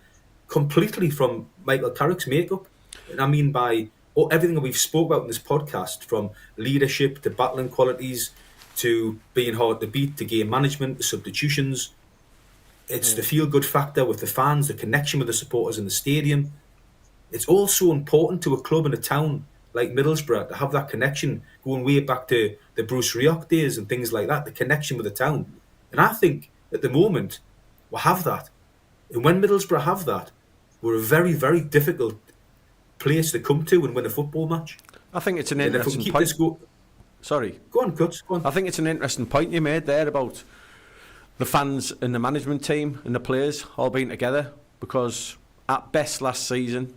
completely from Michael Carrick's makeup. And I mean by everything that we've spoke about in this podcast, from leadership to battling qualities to being hard to beat to game management, the substitutions. It's the feel-good factor with the fans, the connection with the supporters in the stadium. It's all so important to a club in a town like Middlesbrough to have that connection going way back to the Bruce Rioch days and things like that, the connection with the town. And I think at the moment we have that. And when Middlesbrough have that, we're a very, very difficult place to come to and win a football match. I think it's an interesting point. Sorry. Go on, Cuts. Go on. I think it's an interesting point you made there about the fans and the management team and the players all being together, because at best last season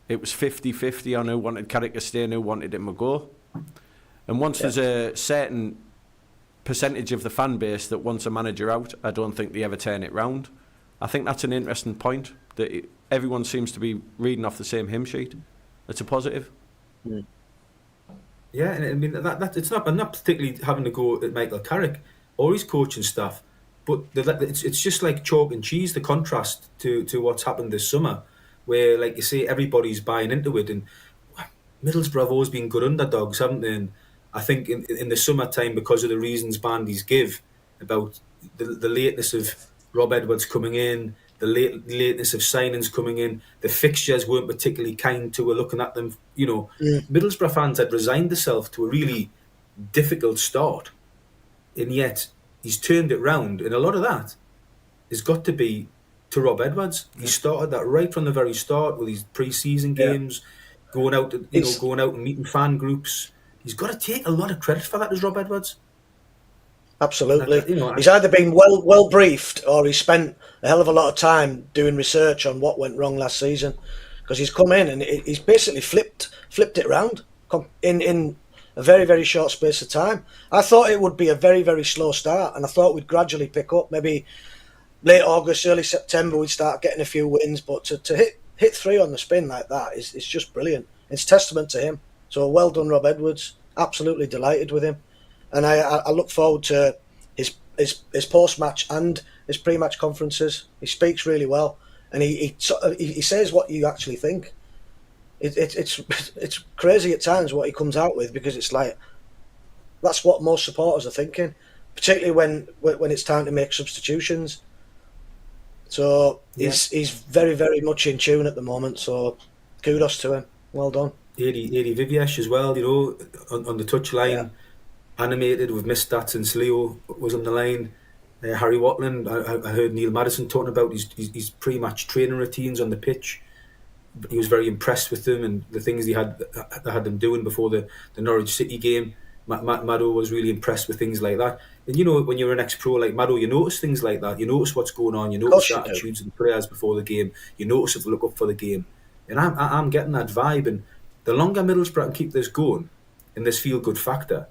it was 50-50 on who wanted Carrick to stay and who wanted him to go. And once there's a certain percentage of the fan base that wants a manager out, I don't think they ever turn it round. I think that's an interesting point, that everyone seems to be reading off the same hymn sheet. It's a positive. Yeah, and I mean that it's not. I'm not particularly having to go at Michael Carrick or his coaching staff, but it's just like chalk and cheese. The contrast to what's happened this summer, where, like you say, everybody's buying into it, and Middlesbrough have always been good underdogs, haven't they? And I think in the summertime, because of the reasons Bandies give about the lateness of Rob Edwards coming in, the lateness of signings coming in, the fixtures weren't particularly kind to looking at them. You know, Middlesbrough fans had resigned themselves to a really difficult start, and yet he's turned it round, and a lot of that has got to be to Rob Edwards. He started that right from the very start with these pre-season games, going out and meeting fan groups. He's got to take a lot of credit for that, as Rob Edwards. Absolutely. He's either been well briefed, or he's spent a hell of a lot of time doing research on what went wrong last season, because he's come in and he's basically flipped it around in a very, very short space of time. I thought it would be a very, very slow start, and I thought we'd gradually pick up. Maybe late August, early September, we'd start getting a few wins, but to hit 3 on the spin like that is just brilliant. It's testament to him. So well done, Rob Edwards. Absolutely delighted with him. And I look forward to his post-match and his pre-match conferences. He speaks really well, and he says what you actually think. It's crazy at times what he comes out with, because it's like that's what most supporters are thinking, particularly when it's time to make substitutions. So he's very, very much in tune at the moment. So kudos to him. Well done. Adi Viviesh as well, on the touchline, animated. We've missed that since Leo was on the line. Harry Watland, I heard Neil Madison talking about his pre-match training routines on the pitch. He was very impressed with them and the things they had them doing before the Norwich City game. Maddo was really impressed with things like that. And when you're an ex-pro like Maddo, you notice things like that. You notice what's going on. You notice the attitudes of the players before the game. You notice if they look up for the game. And I'm getting that vibe. And the longer Middlesbrough can keep this going and this feel-good factor,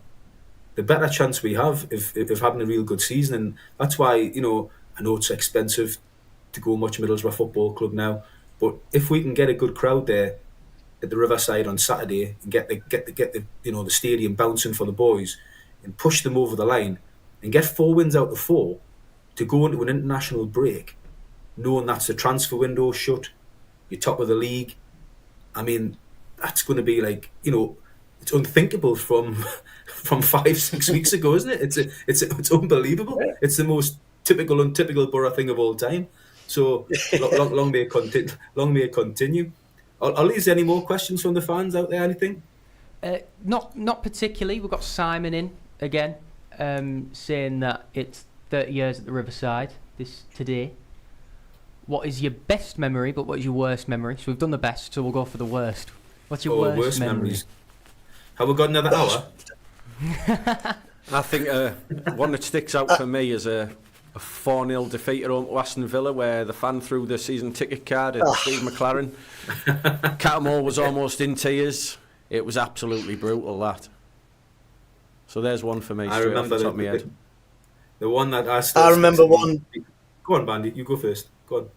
the better chance we have if having a real good season. And that's why, I know it's expensive to go much Middlesbrough Football Club now, but if we can get a good crowd there at the Riverside on Saturday and get the stadium bouncing for the boys and push them over the line and get 4 wins out of 4 to go into an international break, knowing that's the transfer window shut, you're top of the league. I mean, that's going to be like, it's unthinkable from 5-6 weeks ago, isn't it? It's unbelievable. Yeah. It's the most untypical Boro thing of all time. So long may it continue. Ollie, is there any more questions from the fans out there? Anything? Not particularly. We've got Simon in again, saying that it's 30 years at the Riverside today. What is your best memory, but what is your worst memory? So we've done the best, so we'll go for the worst. What's your worst memory? Memories. Have we got another hour? I think one that sticks out for me is a 4-0 defeat at home to Aston Villa, where the fan threw the season ticket card at Steve McLaren. Catamore was almost in tears. It was absolutely brutal, that. So there's one for me. I remember off the top of my head. The one that I remember one. Go on, Bandy. You go first. Go on.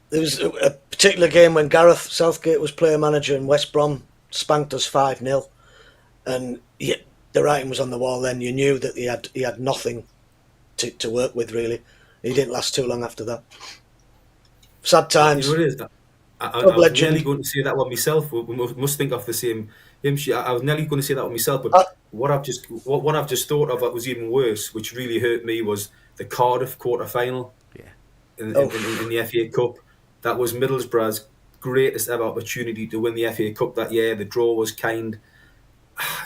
There was a particular game when Gareth Southgate was player manager and West Brom spanked us 5-0, and the writing was on the wall. Then you knew that he had nothing to work with, really. He didn't last too long after that. Sad times. You know what it is? I was nearly going to say that one myself. We must think of the same. I was nearly going to say that one myself, but what I've just thought of that was even worse, which really hurt me, was the Cardiff quarter-final in the FA Cup. That was Middlesbrough's greatest ever opportunity to win the FA Cup that year. The draw was kind.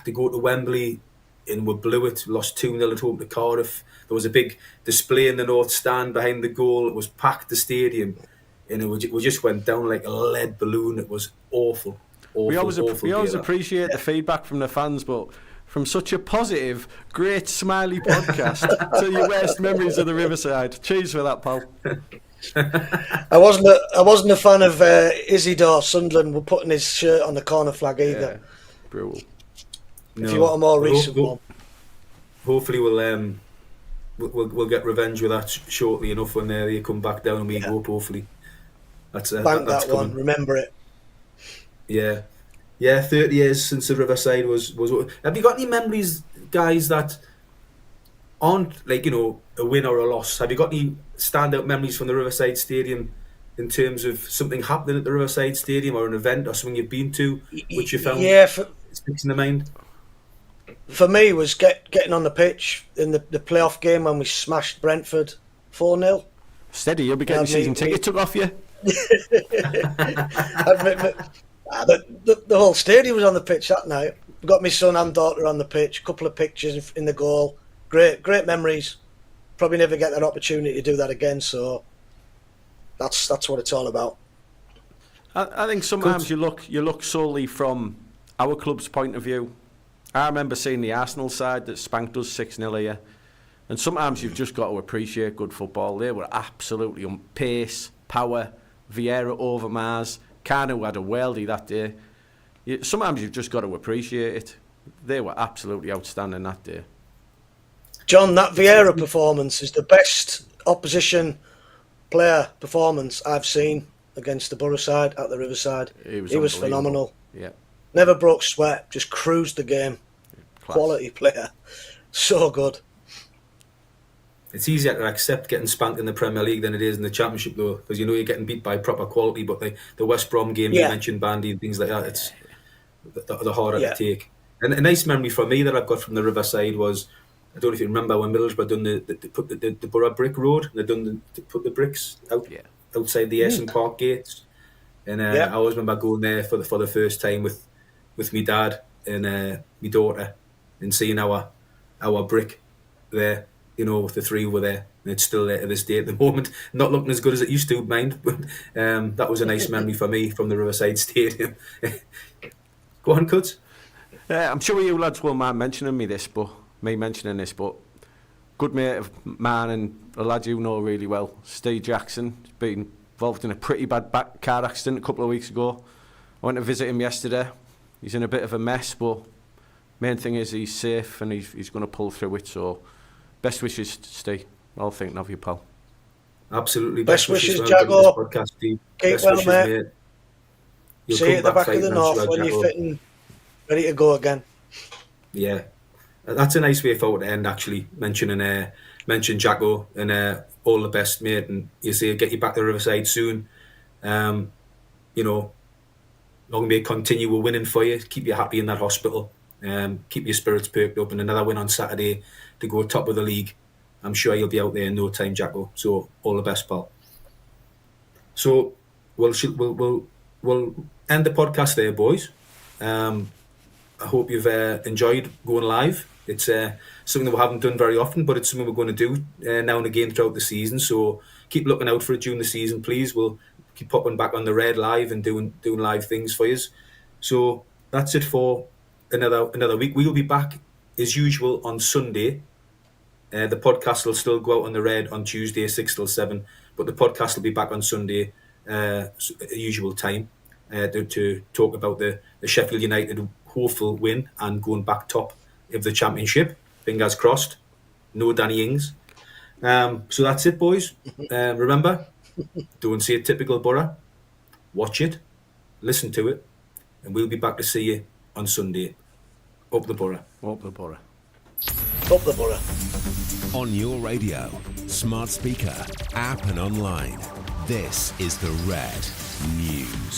To go to Wembley and we blew it, lost 2-0 at home to Cardiff. There was a big display in the North Stand behind the goal. It was packed, the stadium, and we just went down like a lead balloon. It was awful. We always appreciate the feedback from the fans, but from such a positive, great, smiley podcast to your worst memories of the Riverside. Cheers for that, pal. I wasn't a fan of Isidore Sunderland putting his shirt on the corner flag either. Yeah, brutal. If you want a more recent one, hopefully we'll get revenge with that shortly enough when they come back down and we go up. Hopefully, that's that one. Remember it. Yeah. 30 years since the Riverside was. Have you got any memories, guys, that aren't like a win or a loss? Have you got any standout memories from the Riverside Stadium in terms of something happening at the Riverside Stadium or an event or something you've been to which you found sticks in the mind? For me, was getting on the pitch in the playoff game when we smashed Brentford 4-0. Steady, you'll be getting season ticket took off you. The whole stadium was on the pitch that night. Got my son and daughter on the pitch. A couple of pictures in the goal. Great memories. Probably never get that opportunity to do that again. So that's what it's all about. I think sometimes you look solely from our club's point of view. I remember seeing the Arsenal side that spanked us 6-0 here. And sometimes you've just got to appreciate good football. They were absolutely on pace, power, Vieira over Mars. Kanu had a worldie that day. Sometimes you've just got to appreciate it. They were absolutely outstanding that day. John, that Vieira performance is the best opposition player performance I've seen against the Boro side at the Riverside. He was phenomenal. Yeah. Never broke sweat, just cruised the game. Class. Quality player. So good. It's easier to accept getting spanked in the Premier League than it is in the Championship, though, because you're getting beat by proper quality. But the West Brom game you mentioned, Bandy, and things like that, it's the harder to take. And a nice memory for me that I've got from the Riverside was I don't know if you remember when Middlesbrough done they put the Boro brick road. They put the bricks outside the Essen Park gates, and I always remember going there for the first time with my dad and my daughter, and seeing our brick there. With the three were there, and it's still there to this day at the moment. Not looking as good as it used to, mind, but that was a nice memory for me from the Riverside Stadium. Go on, Cuds. I'm sure you lads won't mind mentioning this, but good mate of mine and a lad you know really well, Steve Jackson, has been involved in a pretty bad car accident a couple of weeks ago. I went to visit him yesterday. He's in a bit of a mess, but main thing is he's safe and he's going to pull through it. So best wishes, Steve. All thinking of you, pal. Absolutely. Best wishes, Jago. Podcast, Keep best well, wishes, mate. See you at the back of the north when you're fitting, ready to go again. Yeah, that's a nice way forward to end. Actually, mention Jacko and all the best, mate. And you say get you back to Riverside soon. Long may it continue winning for you. Keep you happy in that hospital. Keep your spirits perked up. And another win on Saturday to go top of the league. I'm sure you'll be out there in no time, Jacko. So all the best, pal. So we'll end the podcast there, boys. I hope you've enjoyed going live. It's something that we haven't done very often, but it's something we're going to do now and again throughout the season. So keep looking out for it during the season, please. We'll keep popping back on the Red live and doing live things for you. So that's it for another week. We'll be back as usual on Sunday. The podcast will still go out on the Red on Tuesday 6 till 7, but the podcast will be back on Sunday usual time to talk about the Sheffield United hopeful win and going back top of the Championship. Fingers crossed. No Danny Ings. So that's it, boys. Remember, don't see a typical Boro. Watch it, listen to it, and we'll be back to see you on Sunday. Up the Boro. Up the Boro. Up the Boro. On your radio, smart speaker, app and online. This is the Red News.